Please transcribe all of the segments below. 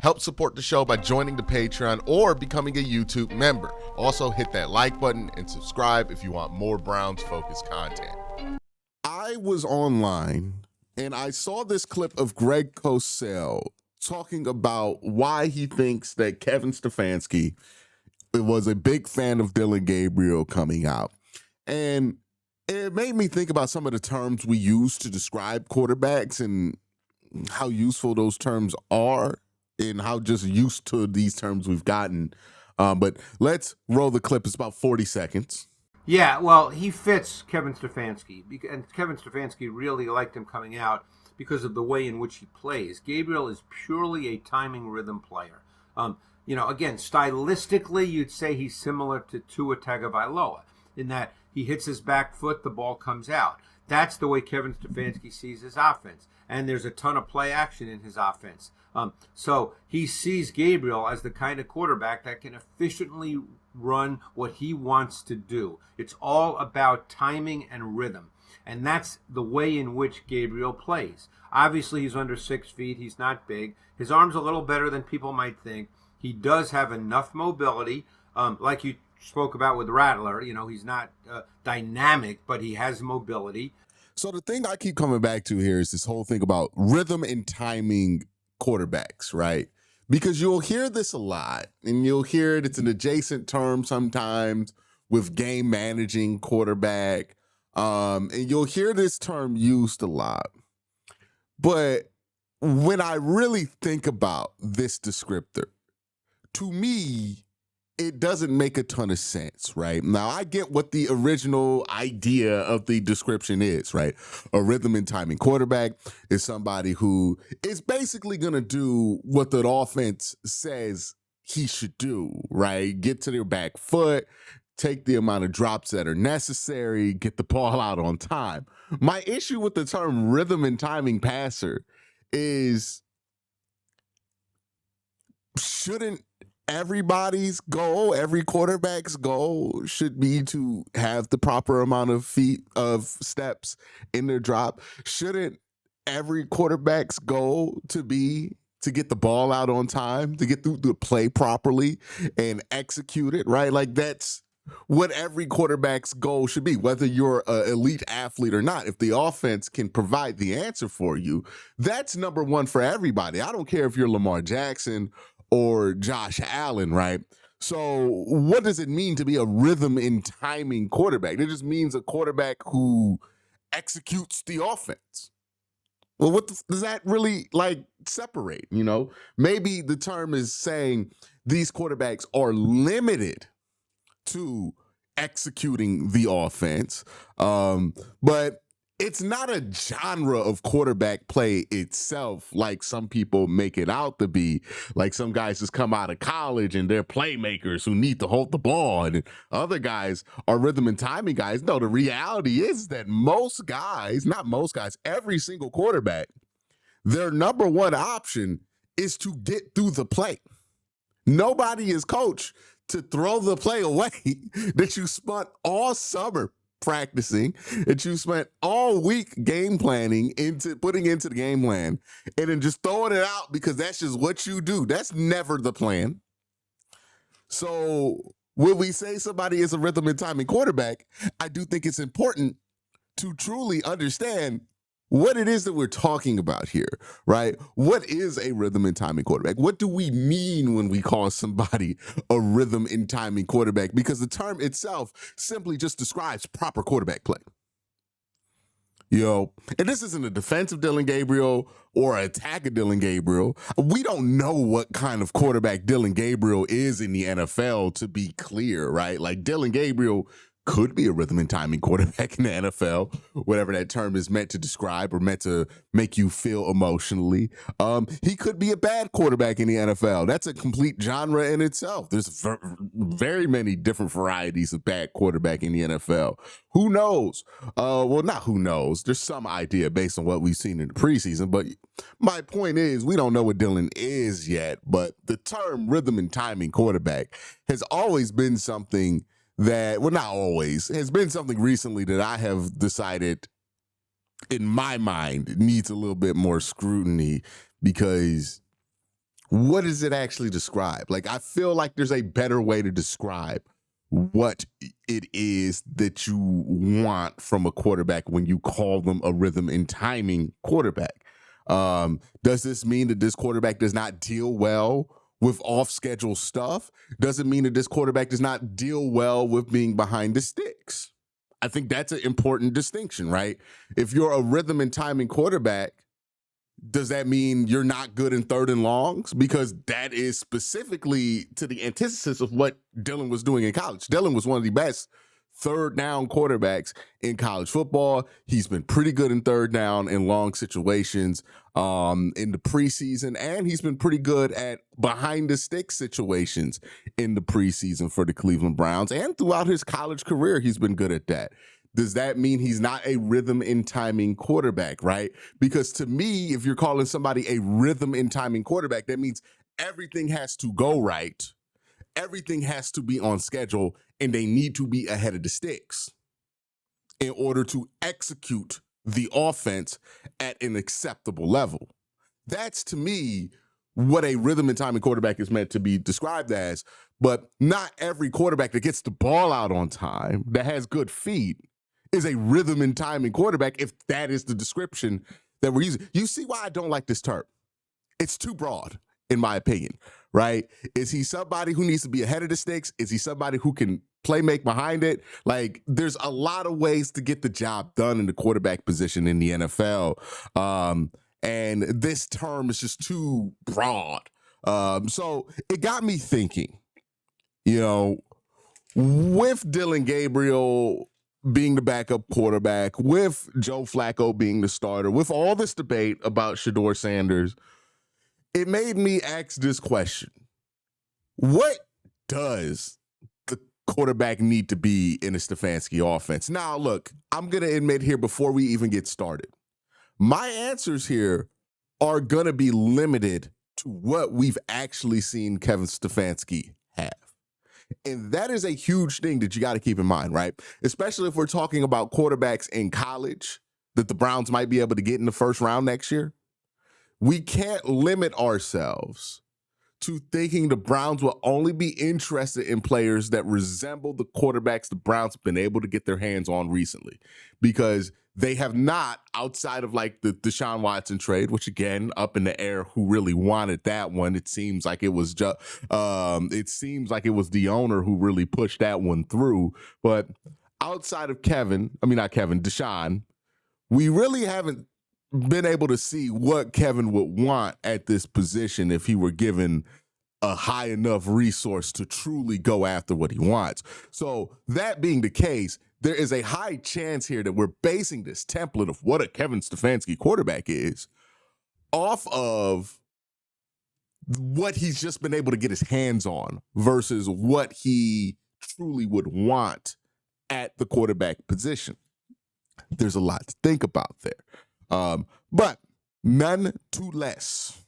Help support the show by joining the Patreon or becoming a YouTube member. Also, hit that like button and subscribe if you want more Browns-focused content. I was online and I saw this clip of Greg Cosell talking about why he thinks that Kevin Stefanski was a big fan of Dillon Gabriel coming out. And it made me think about some of the terms we use to describe quarterbacks and how useful those terms are and how just used to these terms we've gotten. But let's roll the clip. It's about 40 seconds. Yeah, well, he fits Kevin Stefanski, and Kevin Stefanski really liked him coming out because of the way in which he plays. Gabriel is purely a timing rhythm player. Again, stylistically, you'd say he's similar to Tua Tagovailoa in that he hits his back foot, the ball comes out. That's the way Kevin Stefanski sees his offense, and there's a ton of play action in his offense. So he sees Gabriel as the kind of quarterback that can efficiently run what he wants to do. It's all about timing and rhythm, and that's the way in which Gabriel plays. Obviously, he's under 6 feet. He's not big. His arm's a little better than people might think. He does have enough mobility, like you spoke about with Rattler. He's not dynamic, but he has mobility. So the thing I keep coming back to here is this whole thing about rhythm and timing quarterbacks, right? Because you'll hear this a lot, and you'll hear it's an adjacent term sometimes with game managing quarterback, and you'll hear this term used a lot. But when I really think about this descriptor, to me, it doesn't make a ton of sense, right? Now, I get what the original idea of the description is, right? A rhythm and timing quarterback is somebody who is basically going to do what the offense says he should do, right? Get to their back foot, take the amount of drops that are necessary, get the ball out on time. My issue with the term rhythm and timing passer is, shouldn't everybody's goal, every quarterback's goal should be to have the proper amount of steps in their drop? Shouldn't every quarterback's goal to be to get the ball out on time, to get through the play properly and execute it, right? Like, that's what every quarterback's goal should be, whether you're an elite athlete or not. If the offense can provide the answer for you, that's number one for everybody. I don't care if you're Lamar Jackson or Josh Allen, right? So what does it mean to be a rhythm and timing quarterback? It just means a quarterback who executes the offense. Well, what does that really separate? Maybe the term is saying these quarterbacks are limited to executing the offense, but it's not a genre of quarterback play itself like some people make it out to be. Like, some guys just come out of college and they're playmakers who need to hold the ball, and other guys are rhythm and timing guys. No, the reality is that every single quarterback, their number one option is to get through the play. Nobody is coached to throw the play away that you spent all summer practicing, that you spent all week game planning putting into the game plan, and then just throwing it out because that's just what you do. That's never the plan. So when we say somebody is a rhythm and timing quarterback, I do think it's important to truly understand what it is that we're talking about here, right? What is a rhythm and timing quarterback? What do we mean when we call somebody a rhythm and timing quarterback? Because the term itself simply just describes proper quarterback play. And this isn't a defense of Dillon Gabriel or an attack of Dillon Gabriel. We don't know what kind of quarterback Dillon Gabriel is in the NFL, to be clear, right? Like, Dillon Gabriel could be a rhythm and timing quarterback in the NFL, whatever that term is meant to describe or meant to make you feel emotionally. He could be a bad quarterback in the NFL. That's a complete genre in itself. There's very many different varieties of bad quarterback in the NFL. Who knows? Well, not who knows. There's some idea based on what we've seen in the preseason, but my point is, we don't know what Dillon is yet, but the term rhythm and timing quarterback has always been something that, well, not always, has been something recently that I have decided, in my mind, needs a little bit more scrutiny, because what does it actually describe? Like, I feel like there's a better way to describe what it is that you want from a quarterback when you call them a rhythm and timing quarterback. Does this mean that this quarterback does not deal well with off-schedule stuff? Does it mean that this quarterback does not deal well with being behind the sticks? I think that's an important distinction, right? If you're a rhythm and timing quarterback, does that mean you're not good in third and longs? Because that is specifically to the antithesis of what Dillon was doing in college. Dillon was one of the best third down quarterbacks in college football. He's been pretty good in third down in long situations in the preseason, and he's been pretty good at behind the stick situations in the preseason for the Cleveland Browns, and throughout his college career, he's been good at that. Does that mean he's not a rhythm and timing quarterback, right? Because to me, if you're calling somebody a rhythm and timing quarterback, that means everything has to go right. Everything has to be on schedule, and they need to be ahead of the sticks in order to execute the offense at an acceptable level. That's, to me, what a rhythm and timing quarterback is meant to be described as. But not every quarterback that gets the ball out on time, that has good feet, is a rhythm and timing quarterback, if that is the description that we're using. You see why I don't like this term? It's too broad, in my opinion, right? Is he somebody who needs to be ahead of the sticks? Is he somebody who can play make behind it? Like, there's a lot of ways to get the job done in the quarterback position in the NFL. And this term is just too broad. So it got me thinking, with Dillon Gabriel being the backup quarterback, with Joe Flacco being the starter, with all this debate about Shedeur Sanders, it made me ask this question. What does the quarterback need to be in a Stefanski offense? Now, look, I'm going to admit here before we even get started, my answers here are going to be limited to what we've actually seen Kevin Stefanski have. And that is a huge thing that you got to keep in mind, right? Especially if we're talking about quarterbacks in college that the Browns might be able to get in the first round next year. We can't limit ourselves to thinking the Browns will only be interested in players that resemble the quarterbacks the Browns have been able to get their hands on recently, because they have not, outside of like the Deshaun Watson trade, which again, up in the air, who really wanted that one. It seems like it was the owner who really pushed that one through. But outside of Deshaun, we really haven't been able to see what Kevin would want at this position if he were given a high enough resource to truly go after what he wants. So that being the case, there is a high chance here that we're basing this template of what a Kevin Stefanski quarterback is off of what he's just been able to get his hands on versus what he truly would want at the quarterback position. There's a lot to think about there. But nonetheless,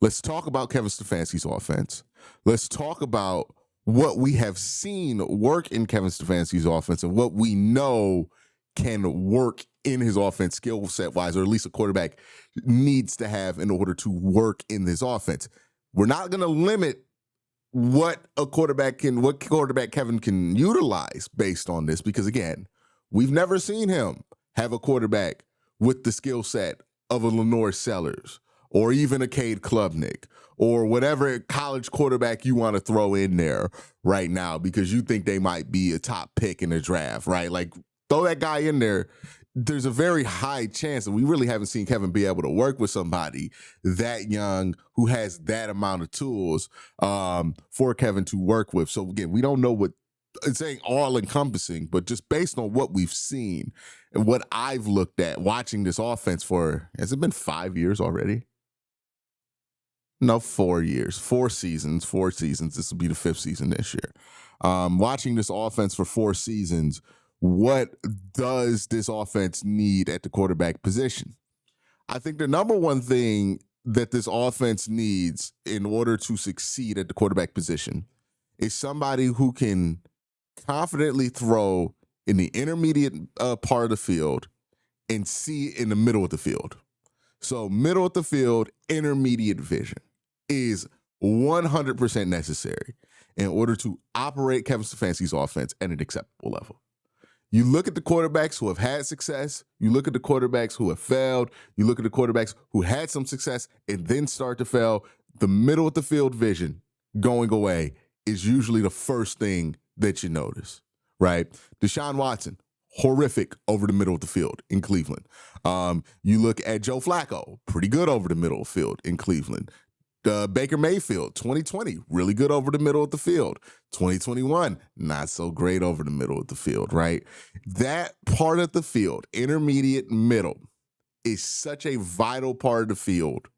let's talk about Kevin Stefanski's offense. Let's talk about what we have seen work in Kevin Stefanski's offense and what we know can work in his offense skill set wise, or at least a quarterback needs to have in order to work in this offense. We're not going to limit what quarterback Kevin can utilize based on this, because again, we've never seen him have a quarterback with the skill set of a Lenore Sellers or even a Cade Klubnik or whatever college quarterback you want to throw in there right now because you think they might be a top pick in the draft, right? Like, throw that guy in there. There's a very high chance, and we really haven't seen Kevin be able to work with somebody that young who has that amount of tools for Kevin to work with. So again, we don't know what it's saying all encompassing, but just based on what we've seen and what I've looked at watching this offense for, has it been 5 years already? No, 4 years, 4 seasons. This will be the 5th season this year. Watching this offense for 4 seasons, what does this offense need at the quarterback position? I think the number one thing that this offense needs in order to succeed at the quarterback position is somebody who can confidently throw in the intermediate part of the field and see in the middle of the field. So middle of the field, intermediate vision. is 100% necessary in order to operate Kevin Stefanski's offense at an acceptable level. You look at the quarterbacks who have had success, you look at the quarterbacks who have failed, you look at the quarterbacks who had some success and then start to fail, the middle of the field vision going away is usually the first thing that you notice, right? Deshaun Watson, horrific over the middle of the field in Cleveland. You look at Joe Flacco, pretty good over the middle of the field in Cleveland. Baker Mayfield, 2020, really good over the middle of the field. 2021, not so great over the middle of the field, right? That part of the field, intermediate middle, is such a vital part of the field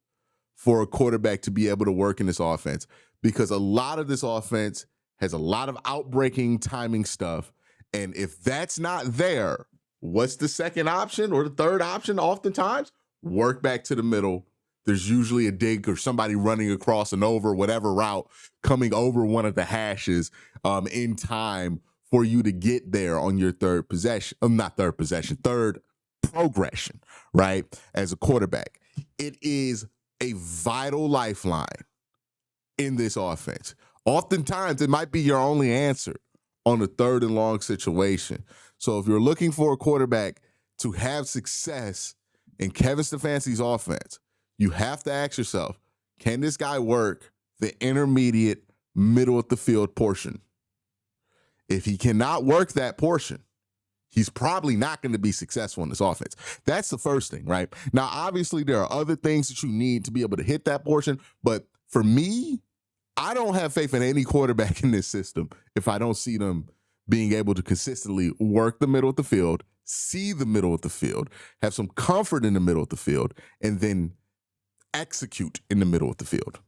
for a quarterback to be able to work in this offense, because a lot of this offense has a lot of outbreaking timing stuff. And if that's not there, what's the second option or the third option oftentimes? Work back to the middle. There's usually a dig or somebody running across and over whatever route, coming over one of the hashes in time for you to get there on your third progression, right? As a quarterback. It is a vital lifeline in this offense. Oftentimes, it might be your only answer on a third and long situation. So if you're looking for a quarterback to have success in Kevin Stefanski's offense, you have to ask yourself, can this guy work the intermediate middle of the field portion? If he cannot work that portion, he's probably not going to be successful in this offense. That's the first thing, right? Now, obviously, there are other things that you need to be able to hit that portion. But for me, I don't have faith in any quarterback in this system if I don't see them being able to consistently work the middle of the field, see the middle of the field, have some comfort in the middle of the field, and then execute in the middle of the field.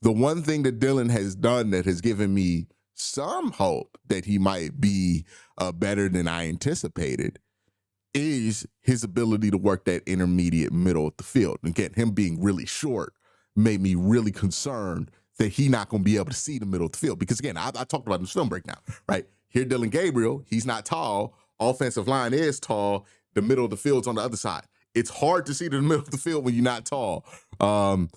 The one thing that Dylan has done that has given me some hope that he might be better than I anticipated is his ability to work that intermediate middle of the field. Again, him being really short made me really concerned that he's not going to be able to see the middle of the field. Because again, I talked about in this film breakdown, right? Here, Dylan Gabriel, he's not tall. Offensive line is tall. The middle of the field's on the other side. It's hard to see the middle of the field when you're not tall. And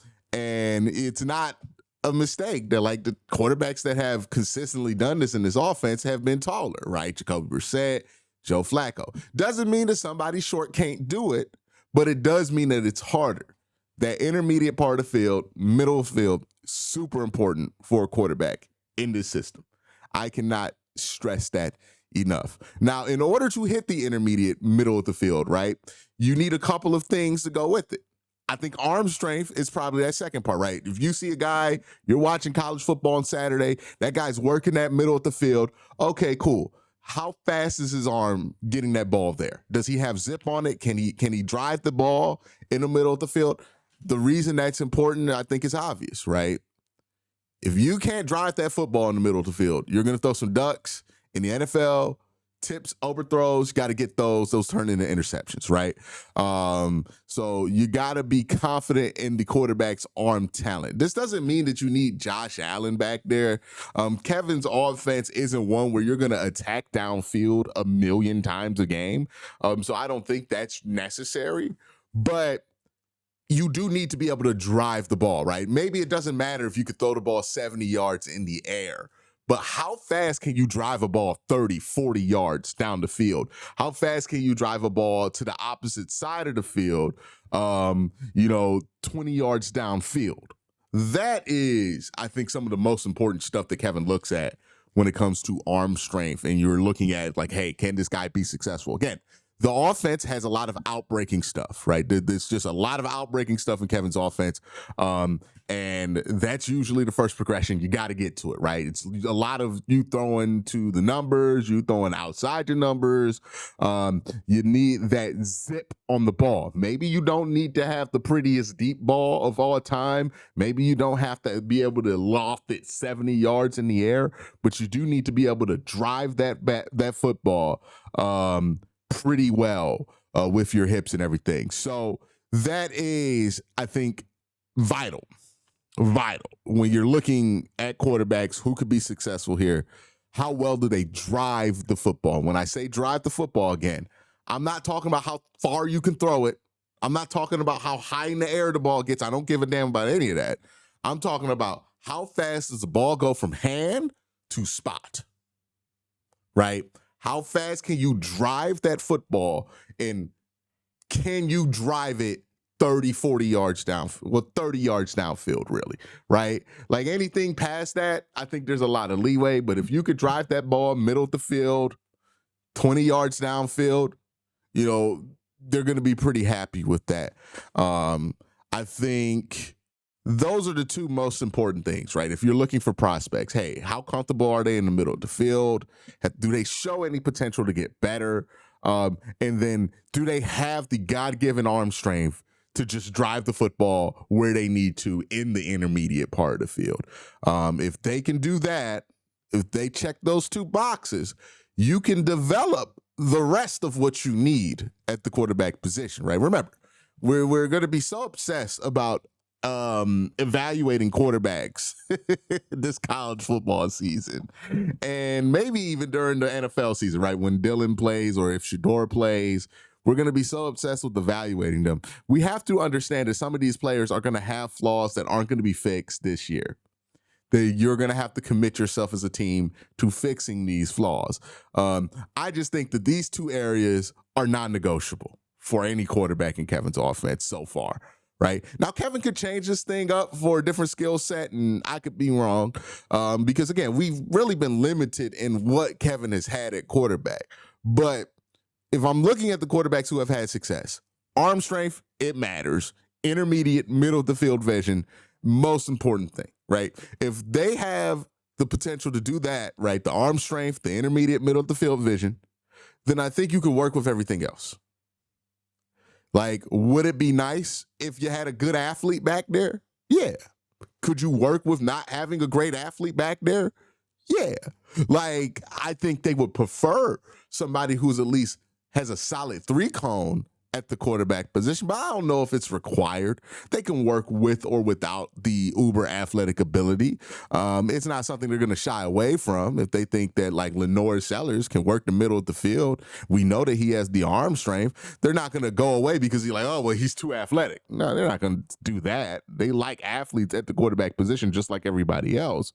it's not a mistake that like the quarterbacks that have consistently done this in this offense have been taller, right? Jacoby Brissett, Joe Flacco. Doesn't mean that somebody short can't do it, but it does mean that it's harder. That intermediate part of the field, middle of the field, super important for a quarterback in this system. I cannot stress that enough. Now, in order to hit the intermediate middle of the field, right, you need a couple of things to go with it. I think arm strength is probably that second part, right? If you see a guy, you're watching college football on Saturday, that guy's working that middle of the field, okay, cool. How fast is his arm getting that ball there? Does he have zip on it? Can he drive the ball in the middle of the field? The reason that's important, I think, is obvious, right? If you can't drive that football in the middle of the field, you're going to throw some ducks. In the NFL, tips, overthrows, got to get those turn into interceptions, right? So you got to be confident in the quarterback's arm talent. This doesn't mean that you need Josh Allen back there. Kevin's offense isn't one where you're going to attack downfield a million times a game. So I don't think that's necessary, but you do need to be able to drive the ball, right? Maybe it doesn't matter if you could throw the ball 70 yards in the air, but how fast can you drive a ball 30, 40 yards down the field? How fast can you drive a ball to the opposite side of the field, 20 yards downfield? That is, I think, some of the most important stuff that Kevin looks at when it comes to arm strength. And you're looking at like, hey, can this guy be successful? Again, the offense has a lot of outbreaking stuff, right? There's just a lot of outbreaking stuff in Kevin's offense. And that's usually the first progression. You got to get to it, right? It's a lot of you throwing to the numbers, you throwing outside your numbers. You need that zip on the ball. Maybe you don't need to have the prettiest deep ball of all time. Maybe you don't have to be able to loft it 70 yards in the air, but you do need to be able to drive that football pretty well with your hips and everything. So that is, I think, vital when you're looking at quarterbacks who could be successful here. How well do they drive the football? When I say drive the football, again, I'm not talking about how far you can throw it. I'm not talking about how high in the air the ball gets. I don't give a damn about any of that. I'm talking about how fast does the ball go from hand to spot, right? How fast can you drive that football, and can you drive it 30, 40 yards down, 30 yards downfield, really, right? Like anything past that, I think there's a lot of leeway, but if you could drive that ball middle of the field, 20 yards downfield, they're going to be pretty happy with that. I think those are the two most important things, right? If you're looking for prospects, hey, how comfortable are they in the middle of the field? Do they show any potential to get better? And then do they have the God-given arm strength to just drive the football where they need to in the intermediate part of the field? If they can do that, if they check those two boxes, you can develop the rest of what you need at the quarterback position, right? Remember, we're going to be so obsessed about evaluating quarterbacks this college football season, and maybe even during the NFL season, right? When Dylan plays or if Shador plays, we're going to be so obsessed with evaluating them. We have to understand that some of these players are going to have flaws that aren't going to be fixed this year. That you're going to have to commit yourself as a team to fixing these flaws. I just think that these two areas are non-negotiable for any quarterback in Kevin's offense so far. Right now, Kevin could change this thing up for a different skill set, and I could be wrong because, again, we've really been limited in what Kevin has had at quarterback. But if I'm looking at the quarterbacks who have had success, arm strength, it matters. Intermediate, middle of the field vision, most important thing, right? If they have the potential to do that, right, the arm strength, the intermediate, middle of the field vision, then I think you can work with everything else. Like, would it be nice if you had a good athlete back there? Yeah. Could you work with not having a great athlete back there? Yeah. Like, I think they would prefer somebody who's at least has a solid 3-cone at the quarterback position, but I don't know if it's required. They can work with or without the uber athletic ability. It's not something they're going to shy away from if they think that, like, Lenore Sellers can work the middle of the field. We know that he has the arm strength. They're not going to go away because he's like, oh, well, he's too athletic. No, they're not going to do that. They like athletes at the quarterback position just like everybody else.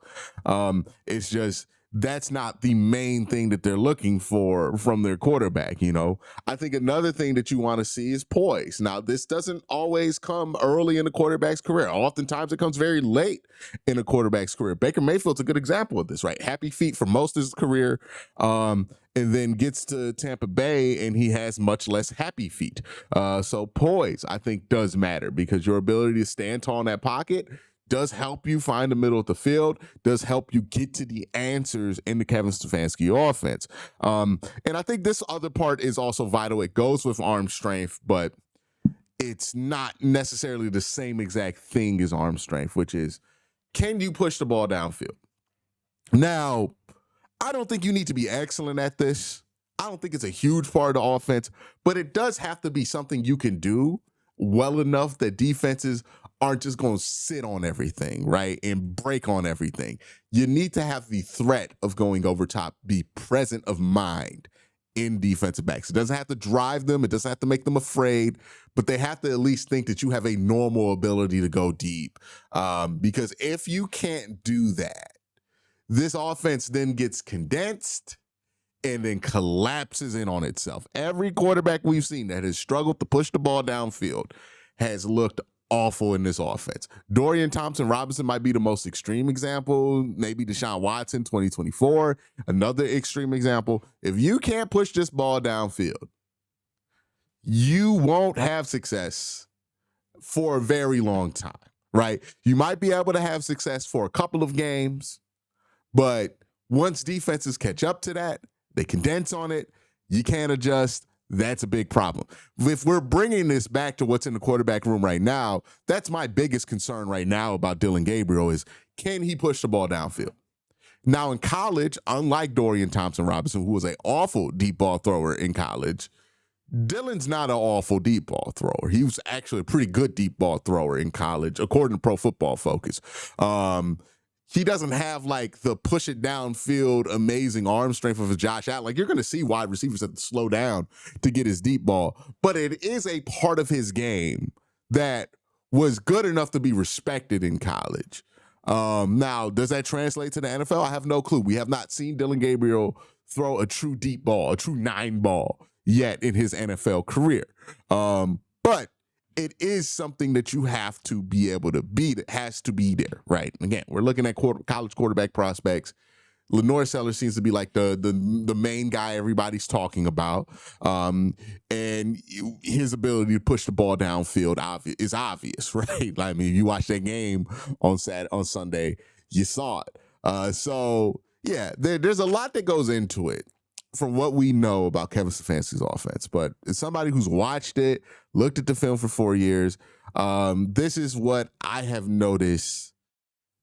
It's just that's not the main thing that they're looking for from their quarterback, I think another thing that you want to see is poise. Now, this doesn't always come early in a quarterback's career. Oftentimes, it comes very late in a quarterback's career. Baker Mayfield's a good example of this, right? Happy feet for most of his career, and then gets to Tampa Bay, and he has much less happy feet. So poise, I think, does matter because your ability to stand tall in that pocket does help you find the middle of the field, does help you get to the answers in the Kevin Stefanski offense. And I think this other part is also vital. It goes with arm strength, but it's not necessarily the same exact thing as arm strength, which is, can you push the ball downfield? Now, I don't think you need to be excellent at this. I don't think it's a huge part of the offense, but it does have to be something you can do well enough that defenses aren't just going to sit on everything, right, and break on everything. You need to have the threat of going over top be present of mind in defensive backs. It doesn't have to drive them. It doesn't have to make them afraid, but they have to at least think that you have a normal ability to go deep. Because if you can't do that, this offense then gets condensed and then collapses in on itself. Every quarterback we've seen that has struggled to push the ball downfield has looked awful in this offense. Dorian Thompson-Robinson might be the most extreme example. Maybe Deshaun Watson, 2024, another extreme example. If you can't push this ball downfield, you won't have success for a very long time, right? You might be able to have success for a couple of games, but once defenses catch up to that, they condense on it, you can't adjust. That's a big problem. If we're bringing this back to what's in the quarterback room right now, that's my biggest concern right now about Dylan Gabriel is, can he push the ball downfield? Now, in college, unlike Dorian Thompson-Robinson, who was an awful deep ball thrower in college, Dylan's not an awful deep ball thrower. He was actually a pretty good deep ball thrower in college, according to Pro Football Focus. He doesn't have like the push it downfield amazing arm strength of a Josh Allen. Like, you're going to see wide receivers have to slow down to get his deep ball, but it is a part of his game that was good enough to be respected in college. Now, does that translate to the NFL? I have no clue. We have not seen Dillon Gabriel throw a true deep ball, a true 9 ball yet in his NFL career. But it is something that you have to be able to beat. It has to be there, right? Again, we're looking at college quarterback prospects. Lenore Sellers seems to be like the main guy everybody's talking about, and his ability to push the ball downfield is obvious, right? I mean, you watched that game on Sunday, you saw it. So yeah, there's a lot that goes into it from what we know about Kevin Stefanski's offense. But as somebody who's watched it, looked at the film for 4 years, this is what I have noticed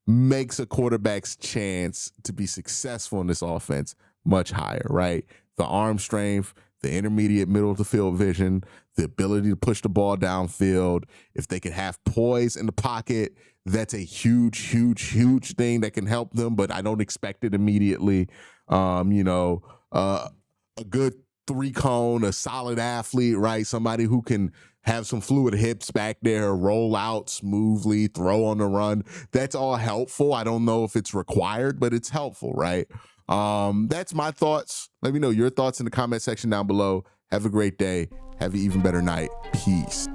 makes a quarterback's chance to be successful in this offense much higher, right? The arm strength, the intermediate middle of the field vision, the ability to push the ball downfield. If they can have poise in the pocket, that's a huge, huge, huge thing that can help them, but I don't expect it immediately. A good 3-cone, a solid athlete, right? Somebody who can have some fluid hips back there, roll out smoothly, throw on the run. That's all helpful. I don't know if it's required, but it's helpful, right? That's my thoughts. Let me know your thoughts in the comment section down below. Have a great day. Have an even better night. Peace.